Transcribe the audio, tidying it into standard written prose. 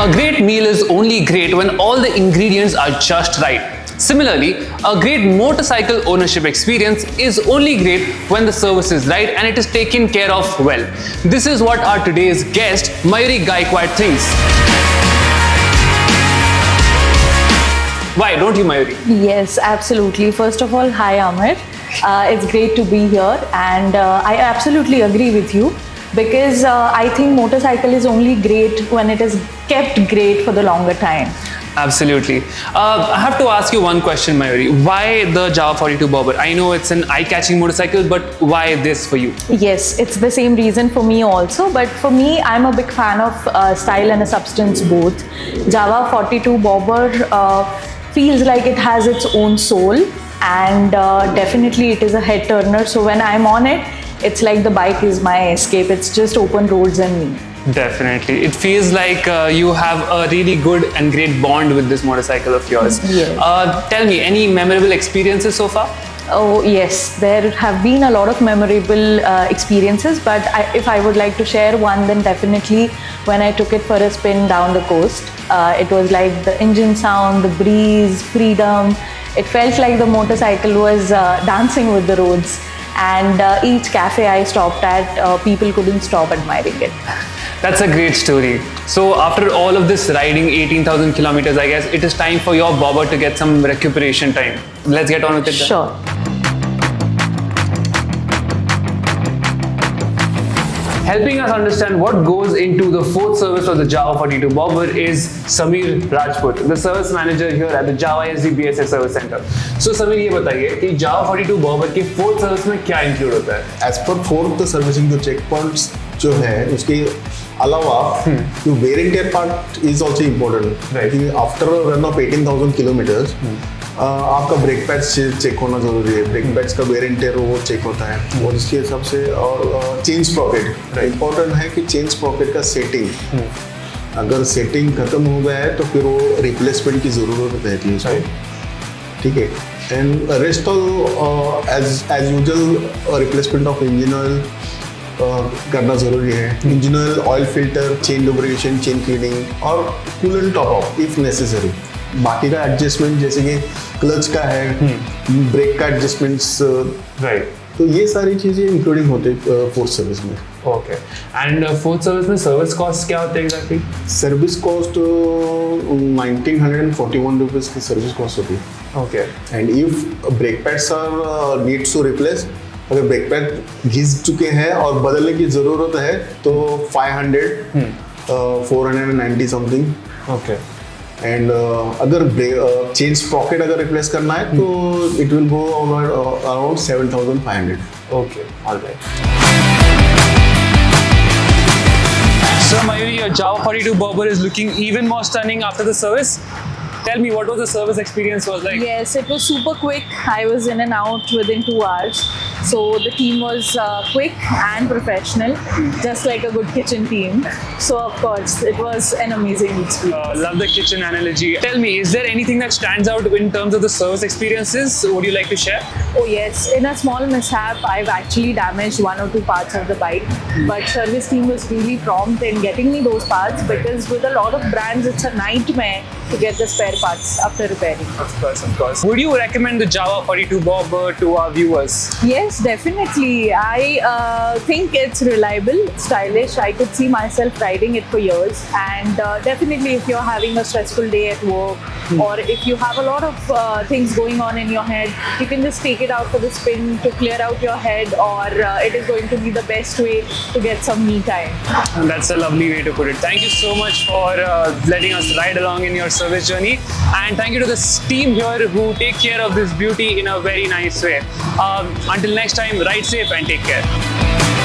A great meal is only great when all the ingredients are just right. Similarly, a great motorcycle ownership experience is only great when the service is right and it is taken care of well. This is what our today's guest, Mayuri Gaikwad, thinks. Why don't you, Mayuri? Yes, absolutely. First of all, hi Amir. It's great to be here, and I absolutely agree with you because I think motorcycle is only great when it is kept great for the longer time. Absolutely. I have to ask you one question, Mayuri. Why the Java 42 Bobber? I know it's an eye-catching motorcycle, but why this for you? Yes, it's the same reason for me also, but for me, I'm a big fan of style and a substance both. Java 42 Bobber feels like it has its own soul, and definitely it is a head turner. So when I'm on it, it's like the bike is my escape. It's just open roads and me. Definitely. It feels like you have a really good and great bond with this motorcycle of yours. Yes. Tell me, any memorable experiences so far? Oh yes, there have been a lot of memorable experiences, but if I would like to share one, then definitely when I took it for a spin down the coast. It was like the engine sound, the breeze, freedom. It felt like the motorcycle was dancing with the roads, and each cafe I stopped at, people couldn't stop admiring it. That's a great story. So after all of this riding 18,000 kilometers, I guess it is time for your bobber to get some recuperation time. Let's get on with it. Sure. Helping us understand what goes into the fourth service of the Java 42 Bobber is Samir Rajput, the service manager here at the Java SD BSS Service Center. So Samir, ये बताइए कि Java 42 Bobber के fourth service में क्या include होता है? As per fourth servicing, the checkpoints जो है उसके अलावा जो wear and tear part is also important. Right. After a run of 18,000 kilometers, आपका ब्रेक पैड्स चेक होना जरूरी है. ब्रेक पैड्स का वेयर एंड टेयर वो चेक होता है और इसके हिसाब से और चेंज स्प्रॉकेट इम्पोर्टेंट है कि चेंज स्प्रॉकेट का सेटिंग अगर सेटिंग खत्म हो गया है तो फिर वो रिप्लेसमेंट की ज़रूरत रहती है उसको. ठीक है. And rest all as usual replacement of engine oil करना ज़रूरी है. Engine oil filter, chain lubrication, chain cleaning और coolant top up if necessary. बाकी का एडजस्टमेंट जैसे कि क्लच का है, ब्रेक का एडजस्टमेंट्स, राइट. तो ये सारी चीज़ें इंक्लूडिंग होते हैं फोर्थ सर्विस में. ओके. एंड फोर्थ सर्विस में सर्विस कॉस्ट क्या होते हैं एग्जैक्टली? सर्विस कॉस्ट 1941 रुपीज़ की सर्विस कॉस्ट होती है. Okay. And if brake pads are needs to replace, अगर ब्रेक पैड घिस चुके हैं और बदलने की ज़रूरत है तो 500, 490 समथिंग. ओके. एंड अगर चेंज स्प्रॉकेट अगर रिप्लेस करना है तो it will go around 7,500. Okay. Alright. So Mayuri, your Java 42 Bobber is looking even more stunning after the service. Tell me, what was the service experience was like? Yes, it was super quick. I was in and out within 2 hours. So the team was quick and professional, just like a good kitchen team. So of course, it was an amazing experience. Love the kitchen analogy. Tell me, is there anything that stands out in terms of the service experiences? Would you like to share? Oh yes, in a small mishap, I've actually damaged 1 or 2 parts of the bike. But service team was really prompt in getting me those parts because with a lot of brands, it's a nightmare to get the spare parts after repairing. Of course, of course. Would you recommend the Java 42 Bobber to our viewers? Yes, definitely. I think it's reliable, stylish. I could see myself riding it for years. And definitely if you're having a stressful day at work or if you have a lot of things going on in your head, you can just take it out for the spin to clear out your head, or it is going to be the best way to get some me time. And that's a lovely way to put it. Thank you so much for letting us ride along in your service journey. And thank you to the team here who take care of this beauty in a very nice way. Until next time, ride safe and take care.